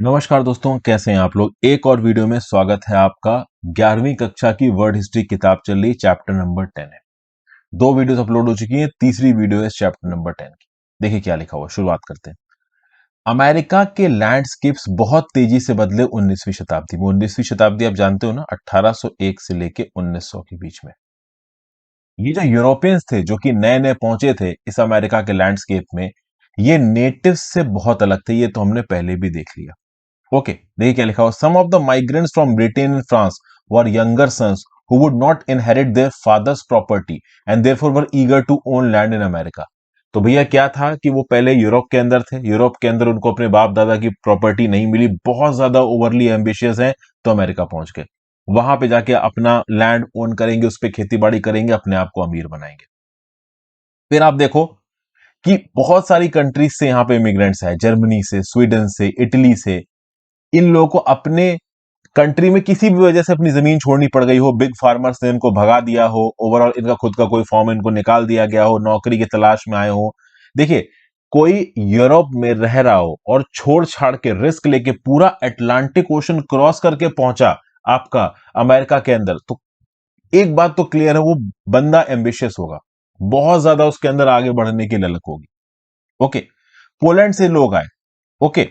नमस्कार दोस्तों, कैसे हैं आप लोग। एक और वीडियो में स्वागत है आपका। 11वीं कक्षा की वर्ल्ड हिस्ट्री किताब चल रही, चैप्टर नंबर 10 है। दो वीडियोस अपलोड हो चुकी हैं, तीसरी वीडियो है चैप्टर नंबर 10 की। देखिए क्या लिखा हुआ, शुरुआत करते हैं। अमेरिका के लैंडस्केप्स बहुत तेजी से बदले 19वीं शताब्दी में। 19वीं शताब्दी आप जानते हो ना, 1801 से लेके 1900 के बीच में। ये जो यूरोपियंस थे जो कि नए नए पहुंचे थे इस अमेरिका के लैंडस्केप में, ये नेटिव्स से बहुत अलग थे। ये तो हमने पहले भी देख लिया। ओके, देखिए क्या लिखा हुआ। Some of the migrants from Britain and France were younger sons who would not inherit their fathers property and therefore were eager to own land in America. तो भैया क्या था कि वो पहले यूरोप के अंदर थे, यूरोप के अंदर उनको अपने बाप दादा की प्रॉपर्टी नहीं मिली, बहुत ज्यादा ओवरली एम्बिशियस हैं, तो अमेरिका पहुंच गए। वहां पे जाके अपना लैंड ओन करेंगे, उस पर खेती बाड़ी करेंगे, अपने आप को अमीर बनाएंगे। फिर आप देखो कि बहुत सारी कंट्रीज से यहाँ पे इमिग्रेंट्स आए, जर्मनी से, स्वीडन से, इटली से। इन लोगों को अपने कंट्री में किसी भी वजह से अपनी जमीन छोड़नी पड़ गई हो, बिग फार्मर्स ने इनको भगा दिया हो, ओवरऑल इनका खुद का कोई फॉर्म इनको निकाल दिया गया हो, नौकरी की तलाश में आए हो। देखिए, कोई यूरोप में रह रहा हो और छोड़ छाड़ के रिस्क लेके पूरा अटलांटिक ओशन क्रॉस करके पहुंचा आपका अमेरिका के अंदर, तो एक बात तो क्लियर है, वो बंदा एम्बिशियस होगा, बहुत ज्यादा उसके अंदर आगे बढ़ने की ललक होगी। ओके, पोलैंड से लोग आए। ओके,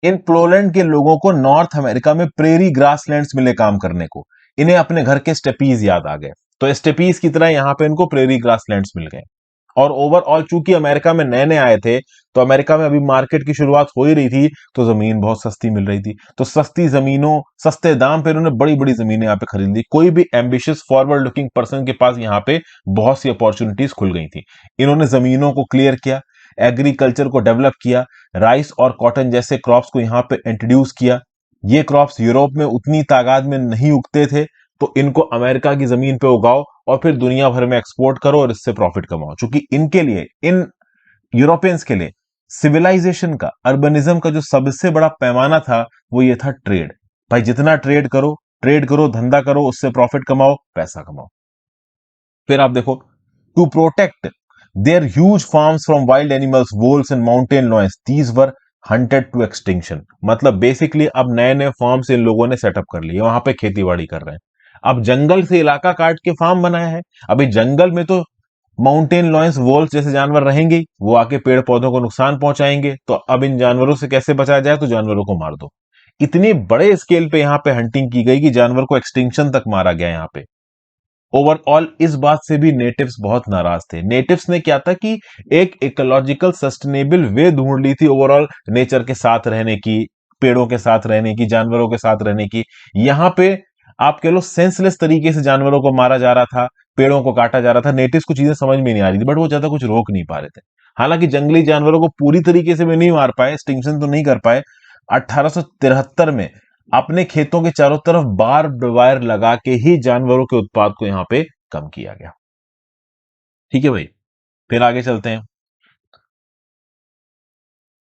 इन पोलैंड के लोगों को नॉर्थ अमेरिका में प्रेरी ग्रासलैंड्स मिले काम करने को। इन्हें अपने घर के स्टेपीज याद आ गए, तो स्टेपीज की तरह यहां पे इनको प्रेरी ग्रासलैंड्स मिल गए। और ओवरऑल चूंकि अमेरिका में नए नए आए थे, तो अमेरिका में अभी मार्केट की शुरुआत हो ही रही थी, तो जमीन बहुत सस्ती मिल रही थी। तो सस्ती जमीनों, सस्ते दाम पे इन्होंने बड़ी बड़ी जमीनें यहाँ पे खरीद ली। कोई भी एम्बिशियस फॉरवर्ड लुकिंग पर्सन के पास यहाँ पे बहुत सी अपॉर्चुनिटीज खुल गई थी। इन्होंने जमीनों को क्लियर किया, एग्रीकल्चर को डेवलप किया, राइस और कॉटन जैसे क्रॉप्स को यहाँ पे इंट्रोड्यूस किया। ये क्रॉप्स यूरोप में उतनी तादाद में नहीं उगते थे, तो इनको अमेरिका की जमीन पे उगाओ और फिर दुनिया भर में एक्सपोर्ट करो और इससे प्रॉफिट कमाओ। क्योंकि इनके लिए, इन यूरोपियंस के लिए सिविलाइजेशन का, अर्बनिज्म का जो सबसे बड़ा पैमाना था, वो ये था ट्रेड। भाई जितना ट्रेड करो, धंधा करो, उससे प्रॉफिट कमाओ, पैसा कमाओ। फिर आप देखो, to protect their huge farms from wild animals, wolves and mountain lions, these were hunted to extinction. मतलब बेसिकली अब नए नए फार्म्स इन लोगों ने सेटअप कर लिए, वहां पे खेती बाड़ी कर रहे हैं। अब जंगल से इलाका काट के फार्म बनाया है। अभी जंगल में तो माउंटेन लॉयंस, वोल्स जैसे जानवर रहेंगे ही, वो आके पेड़ पौधों को नुकसान पहुंचाएंगे। तो अब इन जानवरों से कैसे बचाया जाए, तो जानवरों को मार दो। इतनी बड़े स्केल पे यहाँ पे हंटिंग की गई कि जानवर को एक्सटिंक्शन तक मारा गया यहाँ पे। ओवरऑल इस बात से भी नेटिव्स बहुत नाराज थे। नेटिव्स ने क्या था कि एक इकोलॉजिकल सस्टेनेबल वे ढूंढ ली थी ओवरऑल नेचर के साथ रहने की, पेड़ों के साथ रहने की, जानवरों के साथ रहने की। यहां पे आप कह लो सेंसलेस तरीके से जानवरों को मारा जा रहा था, पेड़ों को काटा जा रहा था। नेटिव्स को चीजें समझ में नहीं आ रही थी, बट वो ज्यादा कुछ रोक नहीं पा रहे थे। हालांकि जंगली जानवरों को पूरी तरीके से भी नहीं मार पाए, एक्सटिंक्शन तो नहीं कर पाए। 1873 में अपने खेतों के चारों तरफ बार्ब्ड वायर लगा के ही जानवरों के उत्पाद को यहां पे कम किया गया। ठीक है भाई, फिर आगे चलते हैं।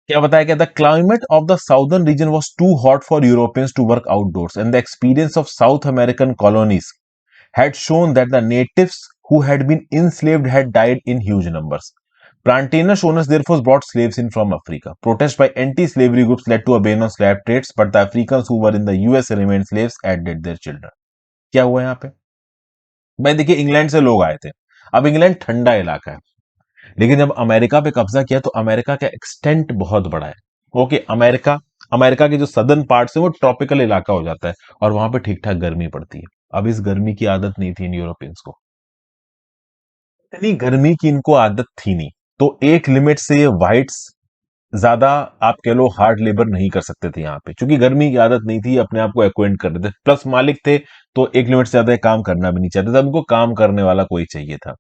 क्या बताया गया? The climate of the southern region was too hot for Europeans to work outdoors and the experience of South American colonies had shown that the natives who had been enslaved had died in huge numbers. Plantainous owners therefore brought slaves in from Africa. Protests by anti-slavery groups led to a ban on slave trades, but the Africans who were in the US remained slaves and did their children. क्या हुआ यहाँ पे? भाई देखिए, England से लोग आए थे। अब इंग्लैंड ठंडा इलाका है, लेकिन जब अमेरिका पे कब्जा किया तो अमेरिका का एक्सटेंट बहुत बड़ा है। ओके, अमेरिका अमेरिका के जो सदर्न पार्ट है वो ट्रॉपिकल इलाका हो जाता है, और वहां पे ठीक ठाक गर्मी पड़ती है। अब इस गर्मी की आदत नहीं थी इन यूरोपियंस को, इतनी गर्मी की इनको आदत थी नहीं। तो एक लिमिट से ये व्हाइट्स ज्यादा, आप कह लो, हार्ड लेबर नहीं कर सकते थे यहाँ पे, क्योंकि गर्मी की आदत नहीं थी, अपने आप को एक्वेंट कर रहे थे। प्लस मालिक थे, तो एक लिमिट से ज्यादा ये काम करना भी नहीं चाहते थे, उनको काम करने वाला कोई चाहिए था।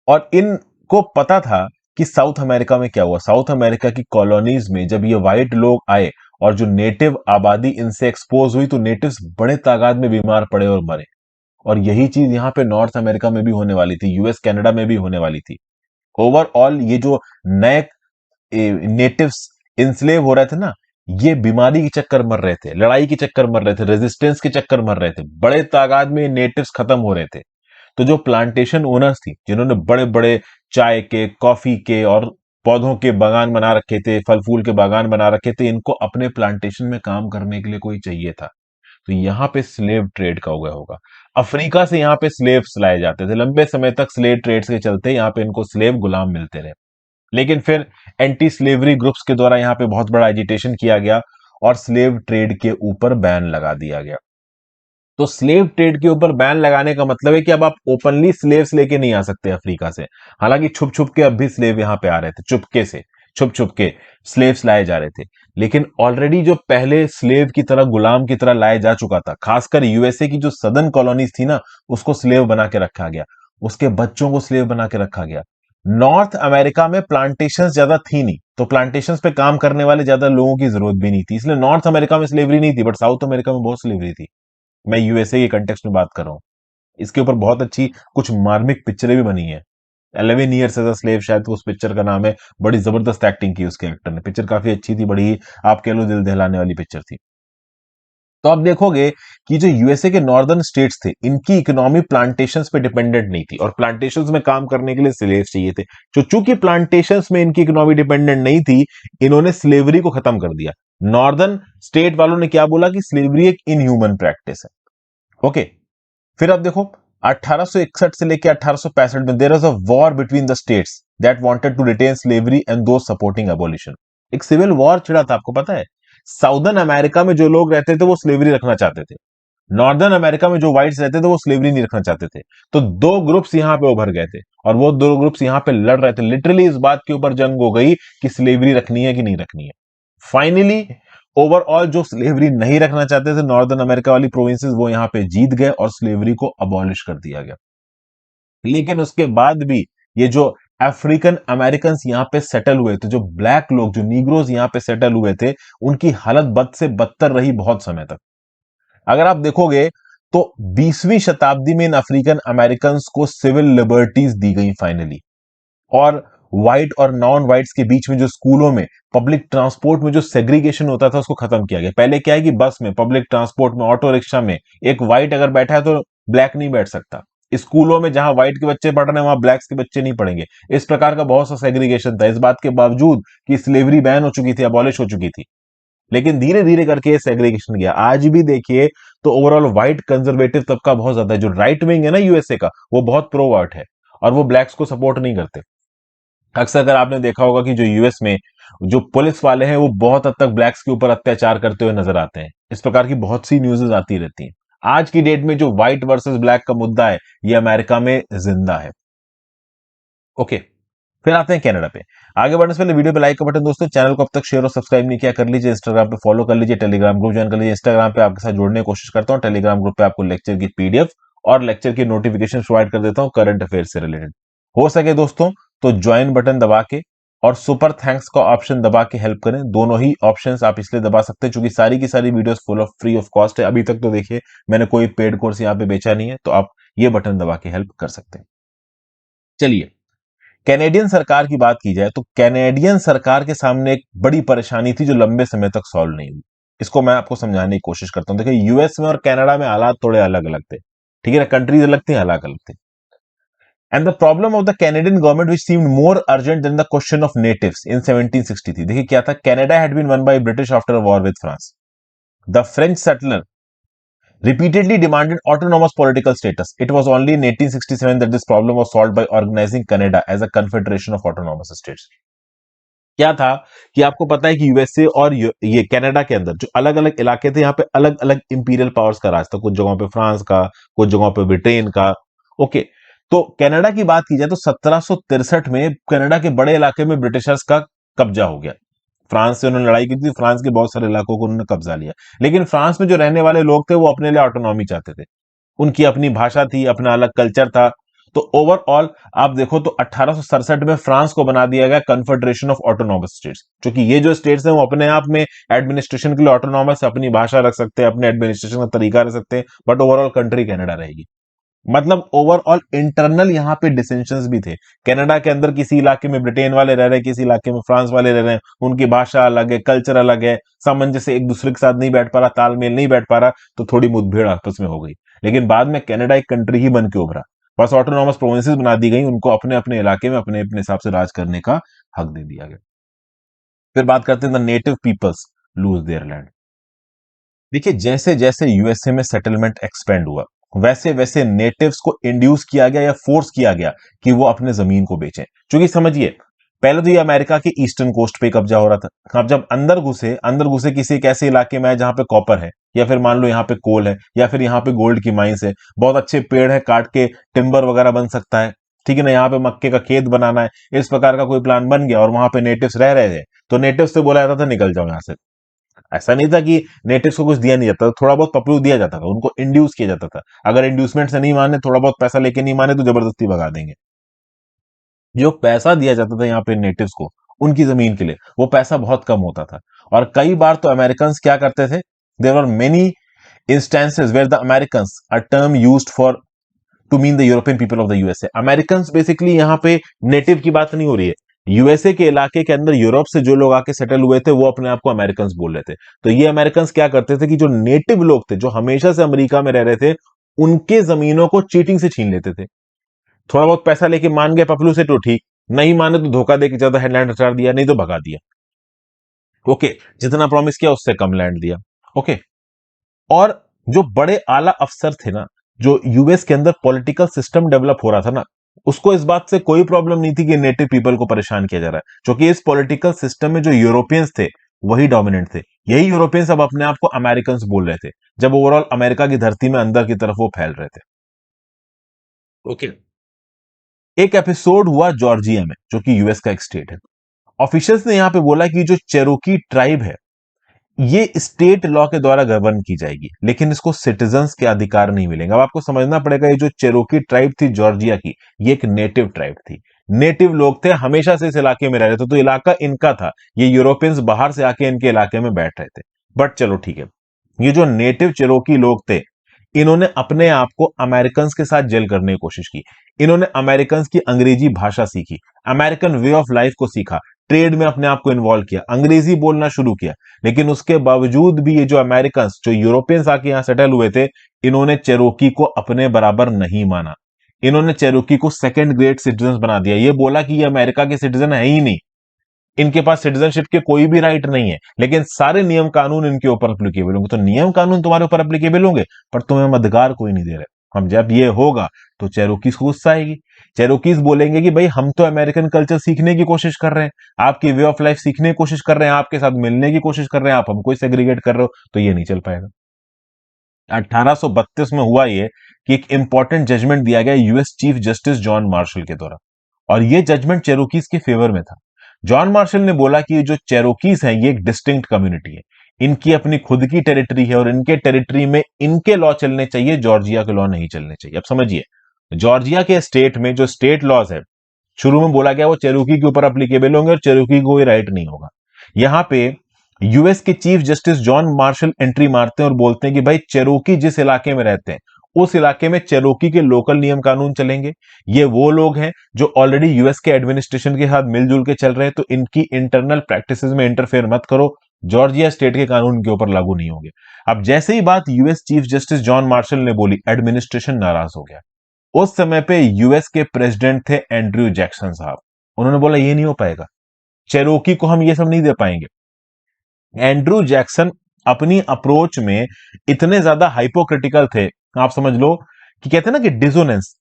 और इनको पता था कि साउथ अमेरिका में क्या हुआ। साउथ अमेरिका की कॉलोनीज में जब ये व्हाइट लोग आए और जो नेटिव आबादी इनसे एक्सपोज हुई, तो नेटिव्स बड़े तादाद में बीमार पड़े और मरे। और यही चीज यहाँ पे नॉर्थ अमेरिका में भी होने वाली थी, यूएस कनाडा में भी होने वाली थी। ओवरऑल ये जो नए नेटिव्स इंस्लेव हो रहे थे ना, ये बीमारी के चक्कर मर रहे थे, लड़ाई के चक्कर मर रहे थे, रेजिस्टेंस के चक्कर मर रहे थे, बड़े तादाद में नेटिव्स खत्म हो रहे थे। तो जो प्लांटेशन ओनर्स थी, जिन्होंने बड़े बड़े चाय के, कॉफी के और पौधों के बागान बना रखे थे, फल फूल के बागान बना रखे थे, इनको अपने प्लांटेशन में काम करने के लिए कोई चाहिए था। तो यहाँ पे स्लेव ट्रेड का हुआ होगा। अफ्रीका से यहाँ पे स्लेव्स लाए जाते थे, लंबे समय तक स्लेव ट्रेड्स के चलते यहाँ पे इनको स्लेव गुलाम मिलते रहे। लेकिन फिर एंटी स्लेवरी ग्रुप्स के द्वारा यहाँ पे बहुत बड़ा एजिटेशन किया गया और स्लेव ट्रेड के ऊपर बैन लगा दिया गया। तो स्लेव ट्रेड के ऊपर बैन लगाने का मतलब है कि अब आप ओपनली स्लेव्स लेके नहीं आ सकते अफ्रीका से। हालांकि छुप छुप के अब भी स्लेव यहां पे आ रहे थे, चुपके से, छुप छुप के स्लेव्स लाए जा रहे थे। लेकिन ऑलरेडी जो पहले स्लेव की तरह, गुलाम की तरह लाया जा चुका था, खासकर यूएसए की जो सदर्न कॉलोनीज थी ना, उसको स्लेव बना के रखा गया, उसके बच्चों को स्लेव बना के रखा गया। नॉर्थ अमेरिका में प्लांटेशन ज्यादा थी नहीं, तो प्लांटेशन पे काम करने वाले ज्यादा लोगों की जरूरत भी नहीं थी, इसलिए नॉर्थ अमेरिका में स्लेवरी नहीं थी, बट साउथ अमेरिका में बहुत स्लेवरी थी। मैं यूएसए के कंटेक्स्ट में बात कर रहा हूँ। इसके ऊपर बहुत अच्छी कुछ मार्मिक पिक्चरें भी बनी है। 11 ईयर्स एज अ स्लेव, शायद उस पिक्चर का नाम है। बड़ी जबरदस्त एक्टिंग की उसके एक्टर ने, पिक्चर काफी अच्छी थी, बड़ी आप कह लो दिल दहलाने वाली पिक्चर थी। तो आप देखोगे कि जो यूएसए के नॉर्दर्न स्टेट्स थे, इनकी इकोनॉमी प्लांटेशंस पे डिपेंडेंट नहीं थी और प्लांटेशंस में काम करने के लिए स्लेव्स चाहिए थे। तो चूंकि प्लांटेशंस में इनकी इकोनॉमी डिपेंडेंट नहीं थी, इन्होंने स्लेवरी को खत्म कर दिया। नॉर्दर्न स्टेट वालों ने क्या बोला कि स्लेवरी एक इनह्यूमन प्रैक्टिस है। ओके, फिर आप देखो 1861 से लेकर 1865 में there was a war between the states that wanted to retain slavery and those supporting abolition. एक सिविल वॉर छिड़ा था, आपको पता है। साउदर्न अमेरिका में जो लोग रहते थे वो स्लेवरी रखना चाहते थे, नॉर्दर्न अमेरिका में जो व्हाइट्स रहते थे वो स्लेवरी नहीं रखना चाहते थे। तो दो ग्रुप्स यहां पे उभर गए थे और वो दो ग्रुप्स यहां पे लड़ रहे थे, लिटरली इस बात के ऊपर जंग हो गई कि स्लेवरी रखनी है कि नहीं रखनी है। फाइनली ओवरऑल जो स्लेवरी नहीं रखना चाहते थे नॉर्दर्न अमेरिका वाली प्रोविंसेस, वो यहां पे जीत गए और स्लेवरी को अबॉलिश कर दिया गया। लेकिन उसके बाद भी ये जो अफ्रीकन अमेरिकन यहां पे सेटल हुए थे, जो ब्लैक लोग, जो नीग्रोज यहां पे सेटल हुए थे, उनकी हालत बद से बदतर रही बहुत समय तक। अगर आप देखोगे तो 20वीं शताब्दी में इन अफ्रीकन अमेरिकन को सिविल लिबर्टीज दी गई फाइनली। और व्हाइट और नॉन व्हाइट्स के बीच में जो स्कूलों में, पब्लिक ट्रांसपोर्ट में जो सेग्रीगेशन होता था, उसको खत्म किया गया। पहले क्या है कि बस में, पब्लिक ट्रांसपोर्ट में, ऑटो रिक्शा में एक व्हाइट अगर बैठा है तो ब्लैक नहीं बैठ सकता। स्कूलों में जहां व्हाइट के बच्चे पढ़ रहे हैं वहां ब्लैक्स के बच्चे नहीं पढ़ेंगे। इस प्रकार का बहुत सा सेग्रीगेशन था, इस बात के बावजूद कि स्लेवरी बैन हो चुकी थी, अबॉलिश हो चुकी थी। लेकिन धीरे धीरे करके सेग्रीगेशन गया। आज भी देखिए तो ओवरऑल व्हाइट कंजर्वेटिव तबका बहुत ज्यादा है। जो राइट विंग है ना यूएसए का, वो बहुत प्रो व्हाइट है और वो ब्लैक्स को सपोर्ट नहीं करते। अक्सर अगर आपने देखा होगा कि जो यूएस में जो पुलिस वाले हैं वो बहुत हद तक ब्लैक्स के ऊपर अत्याचार करते हुए नजर आते हैं। इस प्रकार की बहुत सी न्यूज़ेस आती रहती हैं। आज की डेट में जो व्हाइट वर्सेस ब्लैक का मुद्दा है, ये अमेरिका में जिंदा है। ओके, फिर आते हैं कनाडा पे। आगे बढ़ने से पहले वीडियो पे लाइक का बटन, दोस्तों चैनल को अब तक शेयर और सब्सक्राइब नहीं किया कर लीजिए। इंस्टाग्राम पे फॉलो कर लीजिए, टेलीग्राम ग्रुप ज्वाइन कर लीजिए। इंस्टाग्राम पे आपके साथ जोड़ने की कोशिश करता हूँ, टेलीग्राम ग्रुप पे आपको लेक्चर की पीडीएफ और लेक्चर की नोटिफिकेशन प्रोवाइड कर देता हूँ करंट अफेयर से रिलेटेड। हो सके दोस्तों तो ज्वाइन बटन दबा के और सुपर थैंक्स का ऑप्शन दबा के हेल्प करें। दोनों ही ऑप्शंस आप इसलिए दबा सकते हैं क्योंकि सारी की सारी videos full of free of cost है। अभी तक तो देखिए मैंने कोई पेड कोर्स यहाँ पे बेचा नहीं है, तो आप ये बटन दबा के हेल्प कर सकते हैं। चलिए, कैनेडियन सरकार की बात की जाए तो कैनेडियन सरकार के सामने एक बड़ी परेशानी थी जो लंबे समय तक सॉल्व नहीं हुई। इसको मैं आपको समझाने की कोशिश करता हूं। देखिए, यूएस में और कनाडा में हालात थोड़े अलग अलग थे, ठीक है ना, कंट्रीज अलग थी, अलग अलग थे। And the problem of the Canadian government which seemed more urgent than the question of natives in 1763। देखिए क्या था, Canada had been won by British after a war with France. The French settler repeatedly demanded autonomous political status. It was only in 1867 that this problem was solved by organizing Canada as a confederation of autonomous states. क्या था कि आपको पता है कि USA और ये Canada के अंदर जो अलग अलग इलाके थे, यहाँ पे अलग अलग इंपीरियल पावर्स का राज था। कुछ जगहों पे फ्रांस का, कुछ जगहों पे ब्रिटेन का। ओके, तो कनाडा की बात की जाए तो 1763 में कनाडा के बड़े इलाके में ब्रिटिशर्स का कब्जा हो गया। फ्रांस से उन्होंने लड़ाई की थी, फ्रांस के बहुत सारे इलाकों को उन्होंने कब्जा लिया। लेकिन फ्रांस में जो रहने वाले लोग थे वो अपने लिए ऑटोनॉमी चाहते थे, उनकी अपनी भाषा थी, अपना अलग कल्चर था। तो ओवरऑल आप देखो तो 1867 में फ्रांस को बना दिया गया कन्फेडरेशन ऑफ ऑटोनॉमस स्टेट्स, क्योंकि ये जो स्टेट्स हैं वो अपने आप में एडमिनिस्ट्रेशन के लिए ऑटोनॉमस, अपनी भाषा रख सकते हैं, अपने एडमिनिस्ट्रेशन का तरीका रख सकते हैं, बट ओवरऑल कंट्री कनाडा रहेगी। मतलब ओवरऑल इंटरनल यहाँ पे डिसेंशंस भी थे। कनाडा के अंदर किसी इलाके में ब्रिटेन वाले रह रहे हैं, किसी इलाके में फ्रांस वाले रह रहे हैं, उनकी भाषा अलग है, कल्चर अलग है, सामंजस्य एक दूसरे के साथ नहीं बैठ पा रहा, तालमेल नहीं बैठ पा रहा, तो थोड़ी मुठभेड़ आपस में हो गई। लेकिन बाद में कनाडा एक कंट्री ही बन के उभरा। बस ऑटोनॉमस प्रोविंसेस बना दी गई, उनको अपने अपने इलाके में अपने अपने हिसाब से राज करने का हक दे दिया गया। फिर बात करते हैं the native peoples lose their land. देखिए, जैसे जैसे यूएसए में सेटलमेंट एक्सपेंड हुआ, वैसे वैसे नेटिव्स को इंड्यूस किया गया या फोर्स किया गया कि वो अपने जमीन को बेचें। क्योंकि समझिए, पहले तो ये अमेरिका के ईस्टर्न कोस्ट पे कब्जा हो रहा था। अब जब अंदर घुसे किसी एक ऐसे इलाके में है जहां पे कॉपर है, या फिर मान लो यहाँ पे कोल है, या फिर यहाँ पे गोल्ड की माइंस है, बहुत अच्छे पेड़ है, काट के टिम्बर वगैरह बन सकता है, ठीक है ना, यहाँ पे मक्के का खेत बनाना है, इस प्रकार का कोई प्लान बन गया और वहां पे नेटिव्स रह रहे थे, तो नेटिव्स से बोला जाता था निकल जाओ यहाँ से। ऐसा नहीं था कि नेटिव्स को कुछ दिया नहीं जाता था, थोड़ा बहुत पपलू दिया जाता था, उनको इंड्यूस किया जाता था। अगर इंड्यूसमेंट से नहीं माने, थोड़ा बहुत पैसा लेके नहीं माने, तो जबरदस्ती भगा देंगे। जो पैसा दिया जाता था यहाँ पे नेटिव्स को उनकी जमीन के लिए, वो पैसा बहुत कम होता था। और कई बार तो अमेरिकन क्या करते थे, there are many instances where the American a term used for to mean the European people of the USA. American basically यहाँ पे नेटिव की बात नहीं हो रही है, यूएसए के इलाके के अंदर यूरोप से जो लोग आके सेटल हुए थे, वो अपने आप को अमेरिकन बोल रहे थे। तो ये अमेरिकन क्या करते थे कि जो नेटिव लोग थे, जो हमेशा से अमेरिका में रह रहे थे, उनके जमीनों को चीटिंग से छीन लेते थे। थोड़ा बहुत पैसा लेके मान गए पपलू से तो ठीक, नहीं माने तो धोखा देके ज्यादा हेडलैंड हटा दिया, नहीं तो भगा दिया। ओके, जितना प्रॉमिस किया उससे कम लैंड दिया। ओके, और जो बड़े आला अफसर थे ना, जो यूएस के अंदर पॉलिटिकल सिस्टम डेवलप हो रहा था ना, उसको इस बात से कोई प्रॉब्लम नहीं थी कि नेटिव पीपल को परेशान किया जा रहा है, क्योंकि इस पॉलिटिकल सिस्टम में जो यूरोपियंस थे वही डोमिनेंट थे। यही यूरोपियंस अब अपने आप को अमेरिकन बोल रहे थे, जब ओवरऑल अमेरिका की धरती में अंदर की तरफ वो फैल रहे थे। ओके, एक एपिसोड हुआ जॉर्जिया में, जो कि यूएस का एक स्टेट है। ऑफिशियल्स ने यहां पे बोला कि जो चेरोकी ट्राइब है, ये स्टेट लॉ के द्वारा गवर्न की जाएगी, लेकिन इसको सिटीजन्स के अधिकार नहीं मिलेंगे। अब आपको समझना पड़ेगा, ये जो चेरोकी ट्राइब थी जॉर्जिया की, ये एक नेटिव ट्राइब थी। नेटिव लोग थे, हमेशा से इस इलाके में रह रहे थे, तो इलाका इनका था। ये यूरोपियंस बाहर से आके इनके इलाके में बैठ रहे थे। बट चलो ठीक है, ये जो नेटिव चेरोकी लोग थे, इन्होंने अपने आप को अमेरिकन के साथ जेल करने की कोशिश की। इन्होंने अमेरिकन की अंग्रेजी भाषा सीखी, अमेरिकन वे ऑफ लाइफ को सीखा, ट्रेड में अपने आप को इन्वॉल्व किया, अंग्रेजी बोलना शुरू किया। लेकिन उसके बावजूद भी ये जो अमेरिकन, जो यूरोपियंस आके यहां सेटल हुए थे, इन्होंने चेरोकी को अपने बराबर नहीं माना। इन्होंने चेरोकी को सेकंड ग्रेड सिटीजन बना दिया। ये बोला कि ये अमेरिका के सिटीजन है ही नहीं, इनके पास सिटीजनशिप के कोई भी राइट नहीं है, लेकिन सारे नियम कानून इनके ऊपर अप्लीकेबल होंगे। तो नियम कानून तुम्हारे ऊपर अप्लीकेबल होंगे, पर तुम्हें अधिकार कोई नहीं दे रहे। हम जब ये होगा तो चेरोकीज को गुस्सा आएगी। चेरोकीज बोलेंगे कि भाई हम तो अमेरिकन कल्चर सीखने की कोशिश कर रहे हैं, आपकी वे ऑफ लाइफ सीखने की कोशिश कर रहे हैं, आपके साथ मिलने की कोशिश कर रहे हैं, आप हमको सेग्रीगेट कर रहे हो, तो ये नहीं चल पाएगा। 1832 में हुआ ये कि एक इंपॉर्टेंट जजमेंट दिया गया US chief justice John Marshall के द्वारा, और ये जजमेंट चेरोकीज के फेवर में था। जॉन मार्शल ने बोला कि ये जो चेरोकीज हैं, ये एक डिस्टिंक्ट कम्युनिटी है, इनकी अपनी खुद की टेरिटरी है, और इनके टेरिटरी में इनके लॉ चलने चाहिए, जॉर्जिया के लॉ नहीं चलने चाहिए। अब समझिए, जॉर्जिया के स्टेट में जो स्टेट लॉज है, शुरू में बोला गया वो चेरोकी के ऊपर अप्लीकेबल होंगे और चेरोकी को कोई राइट नहीं होगा। यहां पे यूएस के chief justice John Marshall entry मारते हैं और बोलते हैं कि भाई चेरोकी जिस इलाके में रहते हैं, उस इलाके में चेरोकी के लोकल नियम कानून चलेंगे। ये वो लोग हैं जो ऑलरेडी यूएस के एडमिनिस्ट्रेशन के साथ मिलजुल के चल रहे हैं, तो इनकी इंटरनल प्रैक्टिसेस में इंटरफेयर मत करो। जॉर्जिया स्टेट के कानून इनके ऊपर लागू नहीं होंगे। अब जैसे ही बात US chief justice John Marshall ने बोली, एडमिनिस्ट्रेशन नाराज हो गया। उस समय पे यूएस के प्रेसिडेंट थे एंड्रयू जैक्सन साहब। उन्होंने बोला ये नहीं हो पाएगा, चेरोकी को हम ये सब नहीं दे पाएंगे। एंड्रू जैक्सन अपनी अप्रोच में इतने ज्यादा हाइपोक्रिटिकल थे, आप समझ लो कि कहते हैं ना कि डिसोनेंस,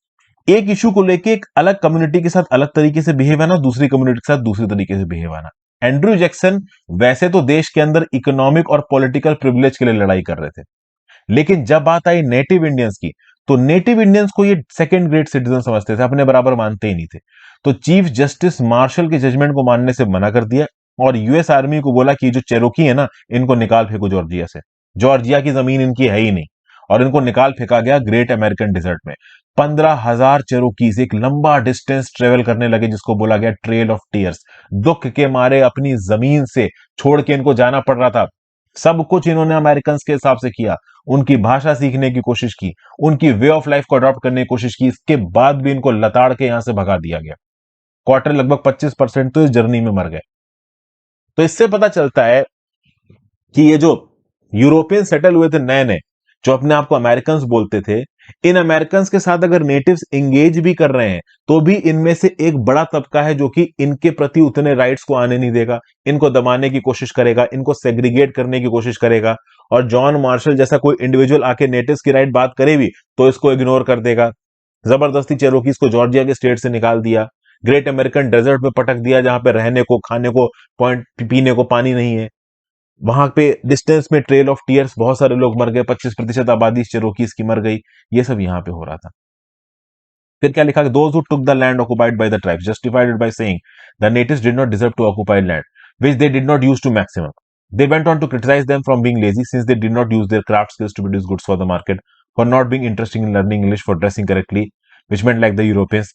एक इशू को लेके एक अलग कम्युनिटी के साथ अलग तरीके से बिहेव आना, दूसरी कम्युनिटी के साथ दूसरी तरीके से बिहेव आना। एंड्रू जैक्सन वैसे तो देश के अंदर इकोनॉमिक और पॉलिटिकल प्रिविलेज के लिए लड़ाई कर रहे थे, लेकिन जब बात आई नेटिव इंडियंस की, तो नेटिव इंडियंस को ये सेकंड ग्रेड सिटीजन समझते थे, अपने बराबर मानते ही नहीं थे। तो चीफ जस्टिस मार्शल के जजमेंट को मानने से मना कर दिया, और यूएस आर्मी को बोला कि जो चेरोकी है ना, इनको निकाल फेंको जॉर्जिया से, जॉर्जिया की जमीन इनकी है ही नहीं। और इनको निकाल फेंका गया ग्रेट अमेरिकन डिजर्ट में। 15,000 चेरोकीज एक लंबा डिस्टेंस ट्रेवल करने लगे, जिसको बोला गया ट्रेल ऑफ टीयर्स। दुख के मारे अपनी जमीन से छोड़ के इनको जाना पड़ रहा था। सब कुछ इन्होंने अमेरिकन के हिसाब से किया, उनकी भाषा सीखने की कोशिश की, उनकी वे ऑफ लाइफ को अडॉप्ट करने की कोशिश की, इसके बाद भी इनको लताड़ के यहां से भगा दिया गया। क्वार्टर लगभग 25% तो इस जर्नी में मर गए। तो इससे पता चलता है कि ये जो यूरोपियन सेटल हुए थे नए नए, जो अपने आप को अमेरिकन बोलते थे, इन अमेरिकन के साथ अगर नेटिव्स एंगेज भी कर रहे हैं तो भी इनमें से एक बड़ा तबका है जो कि इनके प्रति उतने राइट्स को आने नहीं देगा, इनको दबाने की कोशिश करेगा, इनको सेग्रीगेट करने की कोशिश करेगा। और जॉन मार्शल जैसा कोई इंडिविजुअल आके नेटिव्स की राइट बात करे भी तो इसको इग्नोर कर देगा। जबरदस्ती चेरोकीज को जॉर्जिया के स्टेट से निकाल दिया, ग्रेट अमेरिकन डेजर्ट में पटक दिया जहां पे रहने को, खाने को, पॉइंट पीने को पानी नहीं है। वहां पे डिस्टेंस में ट्रेल ऑफ टीयर्स, बहुत सारे लोग मर गए, 25% आबादी चेरोकीज की मर गई। ये सब यहां पे हो रहा था। फिर क्या लिखा, those who took the land occupied by the tribes justified it by saying the natives did not deserve to occupy land which they did not use to maximum. They went on to criticize them from being lazy since they did not use their craft skills to produce goods for the market, for not being interested in learning English, for dressing correctly, which meant like the Europeans,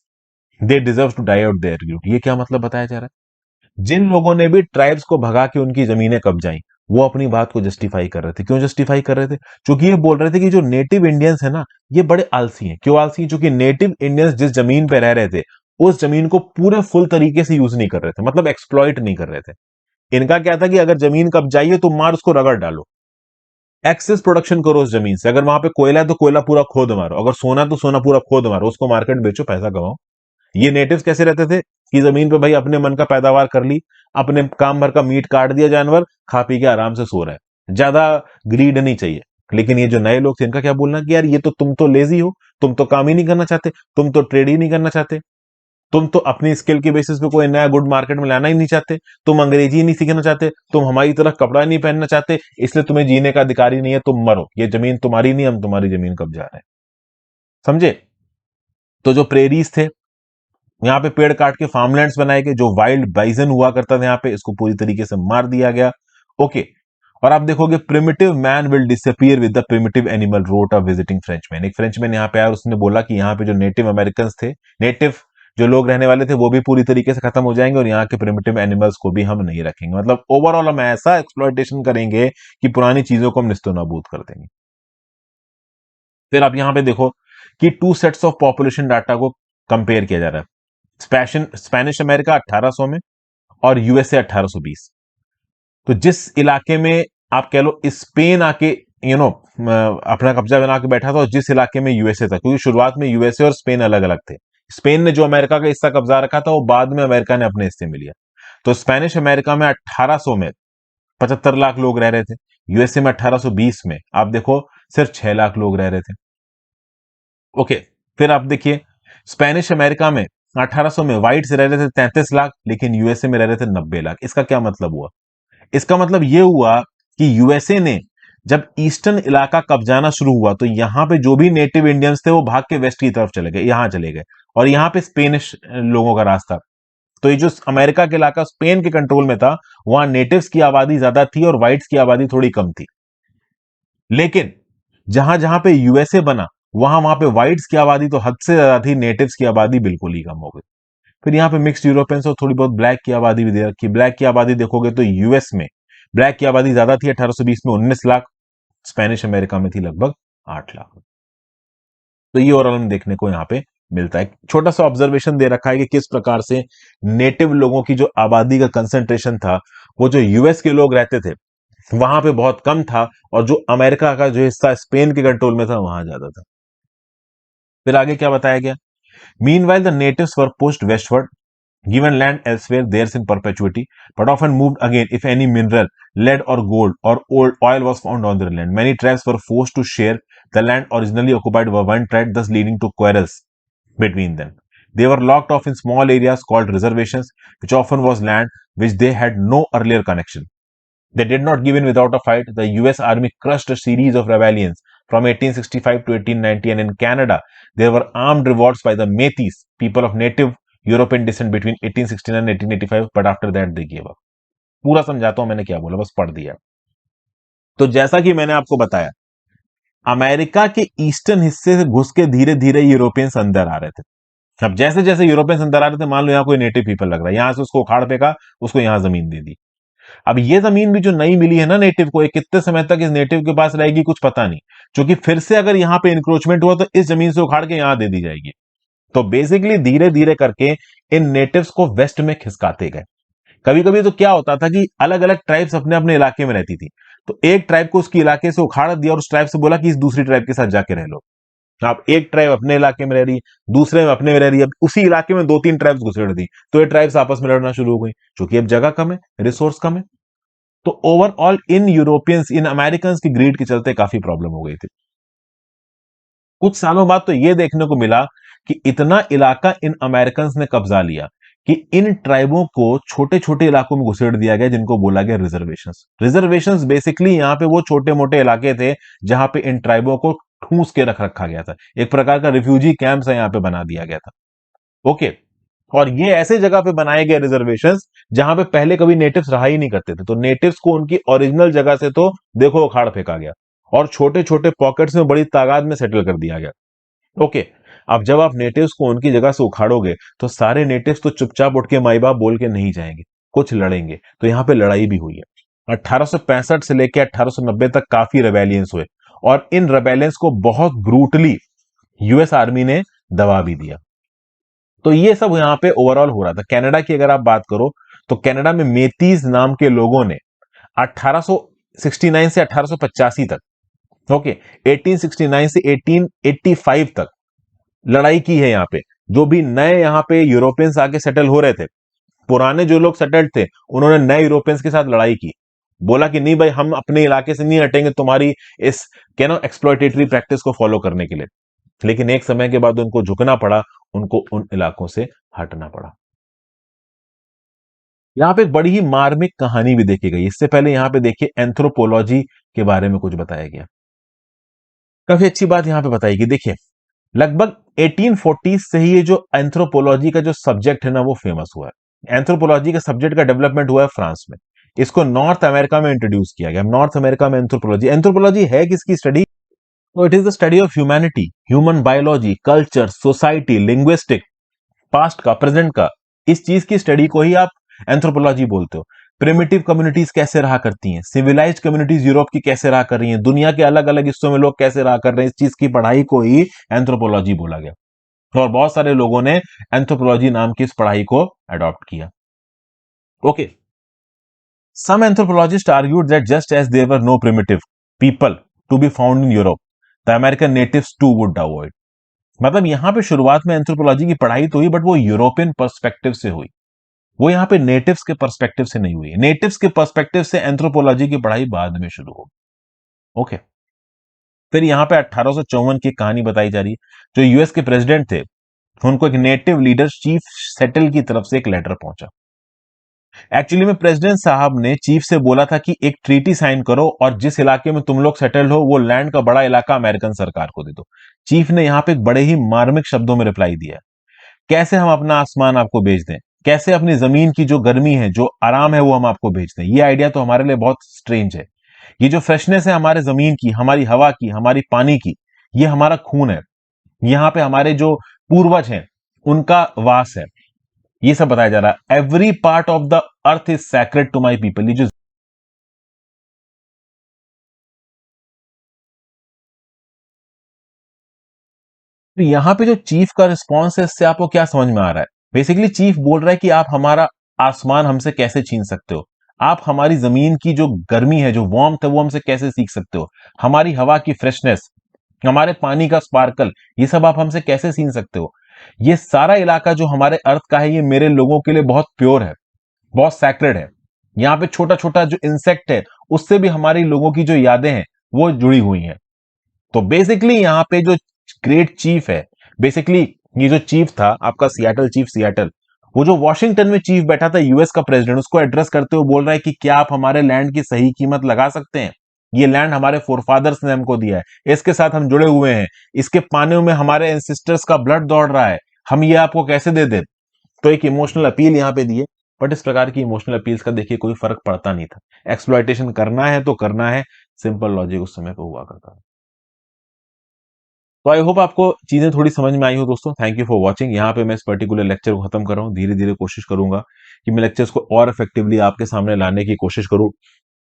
they deserve to die out there. ये क्या मतलब बताया जा रहा है? जिन लोगों ने भी ट्राइब्स को भगा के उनकी जमीनें कब्जाई, वो अपनी बात को जस्टिफाई कर रहे थे। क्यों जस्टिफाई कर रहे थे? क्योंकि ये बोल रहे थे कि जो नेटिव इंडियंस है ना, ये बड़े आलसी हैं। क्यों आलसी हैं? क्योंकि नेटिव इंडियंस जिस जमीन पे रह रहे थे, उस जमीन को पूरे फुल तरीके से यूज नहीं कर रहे थे, मतलब एक्सप्लॉइट नहीं कर रहे थे। इनका क्या था कि अगर जमीन कब्जाई है तो मार उसको रगड़ डालो, एक्सेस प्रोडक्शन करो उस जमीन से। अगर वहां पे कोयला है तो कोयला पूरा खोद मारो, अगर सोना तो सोना पूरा खोद मारो, उसको मार्केट बेचो, पैसा कमाओ। ये नेटिव्स कैसे रहते थे कि जमीन पे भाई अपने मन का पैदावार कर ली, अपने काम भर का मीट काट दिया जानवर, खा पी के आराम से सो रहा है, ज्यादा ग्रीड नहीं चाहिए। लेकिन ये जो नए लोग थे, इनका क्या बोलना कि यार ये तो तुम तो लेजी हो, तुम तो काम ही नहीं करना चाहते, तुम तो ट्रेड ही नहीं करना चाहते, तुम तो अपनी स्किल के बेसिस पे कोई नया गुड मार्केट में लाना ही नहीं चाहते, तुम अंग्रेजी नहीं सीखना चाहते, तुम हमारी तरह कपड़ा नहीं पहनना चाहते, इसलिए तुम्हें जीने का अधिकार ही नहीं है, तुम मरो, ये जमीन तुम्हारी नहीं, हम तुम्हारी जमीन कब्जा रहे हैं। समझे? तो जो प्रेरीज थे, यहाँ पे पेड़ काट के फार्मलैंड्स बनाए गए, जो वाइल्ड बाइजन हुआ करता था यहाँ पे, इसको पूरी तरीके से मार दिया गया। ओके। और आप देखोगे primitive man will disappear with the primitive animal, wrote a visiting Frenchman. एक फ्रेंचमैन यहाँ पे आया और उसने बोला कि यहाँ पे जो नेटिव अमेरिकन थे, नेटिव जो लोग रहने वाले थे, वो भी पूरी तरीके से खत्म हो जाएंगे और यहाँ के प्रिमिटिव एनिमल्स को भी हम नहीं रखेंगे। मतलब ओवरऑल हम ऐसा एक्सप्लॉयटेशन करेंगे कि पुरानी चीजों को हम निस्तो नाबूद कर देंगे। फिर आप यहाँ पे देखो कि two sets of population data को कंपेयर किया जा रहा है। स्पेनिश अमेरिका 1800 में और यूएसए 1820। तो जिस इलाके में आप कह लो स्पेन आके अपना कब्जा बना के बैठा था, और जिस इलाके में यूएसए था, क्योंकि शुरुआत में यूएसए और स्पेन अलग अलग थे। स्पेन ने जो अमेरिका का हिस्सा कब्जा रखा था, वो बाद में अमेरिका ने अपने हिस्से में लिया। तो स्पेनिश अमेरिका में 1800 में 75 लाख लोग रह रहे थे। यूएसए में 1820 में आप देखो सिर्फ 6 लाख लोग रह रहे थे। ओके। फिर आप देखिए स्पेनिश अमेरिका में 1800 में व्हाइट्स रह रहे थे 33 लाख, लेकिन यूएसए में रह रहे थे 90 लाख। इसका क्या मतलब हुआ? इसका मतलब यह हुआ कि यूएसए ने जब ईस्टर्न इलाका कब्जाना शुरू हुआ, तो यहां पे जो भी नेटिव इंडियंस थे वो भाग के वेस्ट की तरफ चले गए, यहां चले गए, और यहां पे स्पेनिश लोगों का रास्ता। तो ये जो अमेरिका के इलाका स्पेन के कंट्रोल में था, वहां नेटिव्स की आबादी ज्यादा थी और व्हाइट्स की आबादी थोड़ी कम थी। लेकिन जहां जहां पे यूएसए बना, वहां पे व्हाइट्स की आबादी तो हद से ज्यादा थी, नेटिव्स की आबादी बिल्कुल ही कम हो गई। फिर यहाँ पे मिक्स्ड यूरोपियंस और थोड़ी बहुत ब्लैक की आबादी भी दे रखी। ब्लैक की आबादी देखोगे तो यूएस में ब्लैक की आबादी ज्यादा थी, 1820 में 19 लाख, स्पेनिश अमेरिका में थी लगभग 8 लाख। तो ये ओवरऑल हम देखने को यहाँ पे मिलता है। छोटा सा ऑब्जर्वेशन दे रखा है कि किस प्रकार से नेटिव लोगों की जो आबादी का कंसंट्रेशन था, वो जो यूएस के लोग रहते थे वहां पे बहुत कम था, और जो अमेरिका का जो हिस्सा स्पेन के कंट्रोल में था, वहां ज्यादा था। फिर आगे क्या बताया गया? Meanwhile the natives were pushed westward, given land elsewhere theirs in perpetuity, but often moved again if any mineral, lead or gold or old oil was found on their land. Many tribes were forced to share the land originally occupied by one tribe, thus leading to quarrels between them. They were locked off in small areas called reservations, which often was land which they had no earlier connection. They did not give in without a fight. The US Army crushed a series of rebellions from 1865 to 1890, and in Canada, there were armed revolts by the Métis, people of native European descent between 1869 and 1885, but after that they gave up. पूरा समझाता हूं मैंने क्या बोला, बस पढ़ दिया। तो जैसा कि मैंने आपको बताया, अमेरिका के ईस्टर्न हिस्से से घुस के धीरे धीरे यूरोपियंस अंदर आ रहे थे। अब जैसे जैसे यूरोपियंस अंदर आ रहे थे, मान लो यहाँ कोई नेटिव पीपल लग रहा है, यहां से उसको उखाड़ फेंका, उसको यहां जमीन दे दी। अब ये जमीन भी जो नई मिली है ना नेटिव को, कितने समय तक इस नेटिव के पास रहेगी कुछ पता नहीं, क्योंकि फिर से अगर यहाँ पे इंक्रोचमेंट हुआ तो इस जमीन से उखाड़ के यहां दे दी जाएगी। तो बेसिकली धीरे धीरे करके इन नेटिव्स को वेस्ट में खिसकाते गए। कभी कभी तो क्या होता था कि अलग अलग ट्राइब्स अपने अपने इलाके में रहती थी, तो एक ट्राइब को उसके इलाके से उखाड़ दिया और उस ट्राइब से बोला कि इस दूसरी ट्राइब के साथ जाके रह लो। आप एक ट्राइब अपने इलाके में रह रही है, दूसरे में अपने में रह रही है, अब उसी इलाके में दो तीन ट्राइब्स घुसेड़ दी, तो ये ट्राइब्स आपस में लड़ना शुरू हो गई, क्योंकि अब जगह कम है, रिसोर्स कम है। तो overall in Europeans, in American की ग्रीड के चलते काफी प्रॉब्लम हो गई थी। कुछ सालों बाद तो यह देखने को मिला कि इतना इलाका इन अमेरिकन ने कब्जा लिया कि इन ट्राइबों को छोटे छोटे इलाकों में घुसेड़ दिया गया, जिनको बोला गया रिजर्वेशंस। रिजर्वेशंस बेसिकली यहां पे वो छोटे मोटे इलाके थे जहां पे इन ट्राइबों को ठूस के रख रखा गया था, एक प्रकार का रिफ्यूजी कैंप यहां पे बना दिया गया था। ओके। और ये ऐसे जगह पे बनाए गए रिजर्वेशंस जहां पे पहले कभी नेटिव्स रहा ही नहीं करते थे, तो नेटिव्स को उनकी ओरिजिनल जगह से तो देखो उखाड़ फेंका गया और छोटे छोटे पॉकेट्स में बड़ी तादाद में सेटल कर दिया गया। ओके। अब जब आप नेटिव्स को उनकी जगह से उखाड़ोगे तो सारे नेटिव्स तो चुपचाप उठ के माई बाप बोल के नहीं जाएंगे, कुछ लड़ेंगे, तो यहां पे लड़ाई भी हुई है। 1865 से लेकर 1890 तक काफी रेबेलियंस हुए और इन रेबेलियंस को बहुत ब्रूटली यूएस आर्मी ने दबा भी दिया। तो ये सब यहां पे ओवरऑल हो रहा था। कनाडा की अगर आप बात करो तो कनाडा में मेतीज नाम के लोगों ने 1869 से 1885 तक, ओके, 1869 से 1885 तक लड़ाई की है यहां पे। जो भी नए यहां पे यूरोपियंस आके सेटल हो रहे थे, पुराने जो लोग सेटल्ड थे, उन्होंने नए यूरोपियंस के साथ लड़ाई की, बोला कि नहीं भाई, हम अपने इलाके से नहीं हटेंगे तुम्हारी इस एक्सप्लॉयटेटरी प्रैक्टिस को फॉलो करने के लिए। लेकिन एक समय के बाद उनको झुकना पड़ा, उनको उन इलाकों से हटना पड़ा। यहां पे एक बड़ी ही मार्मिक कहानी भी देखी गई। इससे पहले यहां पे देखिए एंथ्रोपोलॉजी के बारे में कुछ बताया गया। काफी अच्छी बात यहां पे बताई गई। देखिए, लगभग 1840 से ही ये जो एंथ्रोपोलॉजी का जो सब्जेक्ट है ना, वो फेमस हुआ है। एंथ्रोपोलॉजी का सब्जेक्ट का डेवलपमेंट हुआ है फ्रांस में। इसको नॉर्थ अमेरिका में इंट्रोड्यूस किया गया। नॉर्थ अमेरिका में एंथ्रोपोलॉजी, एंथ्रोपोलॉजी है किसकी स्टडी? तो it is the study of humanity, human biology, culture, society, linguistic, past का, प्रेजेंट का, इस चीज की स्टडी को ही आप एंथ्रोपोलॉजी बोलते हो। प्रिमिटिव कम्युनिटीज कैसे रहा करती हैं, सिविलाइज्ड कम्युनिटीज यूरोप की कैसे रहा कर रही हैं, दुनिया के अलग अलग हिस्सों में लोग कैसे रहा कर रहे हैं, इस चीज की पढ़ाई को ही एंथ्रोपोलॉजी बोला गया। और बहुत सारे लोगों ने एंथ्रोपोलॉजी नाम की इस पढ़ाई को अडॉप्ट किया। Okay. Some anthropologist argued that just as there were no primitive people to be found in Europe, the American natives too would avoid. मतलब यहां पे शुरुआत में एंथ्रोपोलॉजी की पढ़ाई तो हुई, बट वो यूरोपियन पर्सपेक्टिव से हुई, वो यहां पे नेटिव्स के पर्सपेक्टिव से नहीं हुई। नेटिव्स के पर्सपेक्टिव से एंथ्रोपोलॉजी की पढ़ाई बाद में शुरू हो। ओके। फिर यहां पे 1854 की कहानी बताई जा रही है। जो यूएस के प्रेसिडेंट थे, उनको एक नेटिव लीडर चीफ सेटल की तरफ से एक लेटर पहुंचा। एक्चुअली में प्रेसिडेंट साहब ने चीफ से बोला था कि एक ट्रीटी साइन करो और जिस इलाके में तुम लोग सेटल्ड हो वो लैंड का बड़ा इलाका अमेरिकन सरकार को दे दो। चीफ ने यहां पे एक बड़े ही मार्मिक शब्दों में रिप्लाई दिया, कैसे हम अपना आसमान आपको बेच दें, कैसे अपनी जमीन की जो गर्मी है, जो आराम है, वो हम आपको बेच दें। ये आइडिया तो हमारे लिए बहुत स्ट्रेंज है। ये जो फ्रेशनेस है हमारे जमीन की, हमारी हवा की, हमारी पानी की, ये हमारा खून है। यहां पे हमारे जो पूर्वज हैं उनका वास है। ये सब बताया जा रहा है। Every part of the earth is sacred to my people. ये जो तो यहां पे जो चीफ का रिस्पॉन्स है, इससे आपको क्या समझ में आ रहा है? बेसिकली चीफ बोल रहा है कि आप हमारा आसमान हमसे कैसे छीन सकते हो, आप हमारी जमीन की जो गर्मी है, जो वार्मथ है, वो हमसे कैसे सीख सकते हो, हमारी हवा की फ्रेशनेस, हमारे पानी का स्पार्कल, ये सब आप हमसे कैसे छीन सकते हो। ये सारा इलाका जो हमारे अर्थ का है, ये मेरे लोगों के लिए बहुत प्योर है, बहुत सैक्रेड है। यहाँ पे छोटा छोटा जो इंसेक्ट है, उससे भी हमारी लोगों की जो यादें हैं वो जुड़ी हुई हैं। तो बेसिकली यहाँ पे जो ग्रेट चीफ है, बेसिकली ये जो चीफ था आपका सियाटल चीफ, सियाटल, वो जो वॉशिंगटन में चीफ बैठा था यूएस का प्रेसिडेंट, उसको एड्रेस करते हुए बोल रहा है कि क्या आप हमारे लैंड की सही कीमत लगा सकते हैं? ये लैंड हमारे फोरफादर्स ने हमको दिया है, इसके साथ हम जुड़े हुए हैं, इसके पानियों में हमारे एंसिस्टर्स का ब्लड दौड़ रहा है, हम ये आपको कैसे दे दे? तो एक इमोशनल अपील यहां पे दिए। बट इस प्रकार की इमोशनल अपील्स का देखिए कोई फर्क पड़ता नहीं था। एक्सप्लॉयटेशन करना है तो करना है, सिंपल लॉजिक उस समय पे हुआ करता था। तो आई होप आपको चीजें थोड़ी समझ में आई हो दोस्तों। Thank you for watching. यहाँ पे मैं इस पर्टिकुलर लेक्चर को खत्म कर रहा हूँ। धीरे धीरे कोशिश करूंगा कि मैं लेक्चर्स को और इफेक्टिवली आपके सामने लाने की कोशिश करूं।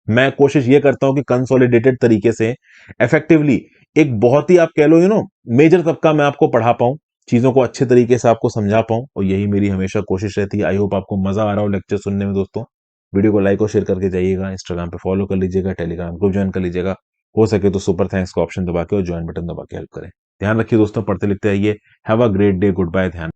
मैं कोशिश ये करता हूं कि कंसोलिडेटेड तरीके से इफेक्टिवली एक बहुत ही आप कह लो मेजर तबका मैं आपको पढ़ा पाऊं, चीजों को अच्छे तरीके से आपको समझा पाऊं, और यही मेरी हमेशा कोशिश रहती है। आई होप आपको मजा आ रहा हो लेक्चर सुनने में दोस्तों। वीडियो को लाइक और शेयर करके जाइएगा, इंस्टाग्राम पे फॉलो कर लीजिएगा, टेलीग्राम ग्रुप ज्वाइन कर लीजिएगा, हो सके तो सुपर थैंक्स का ऑप्शन दबा के और ज्वाइन बटन दबा के हेल्प करें। ध्यान रखिए दोस्तों, पढ़ते लिखते रहिए। Have a great day, good bye, ध्यान।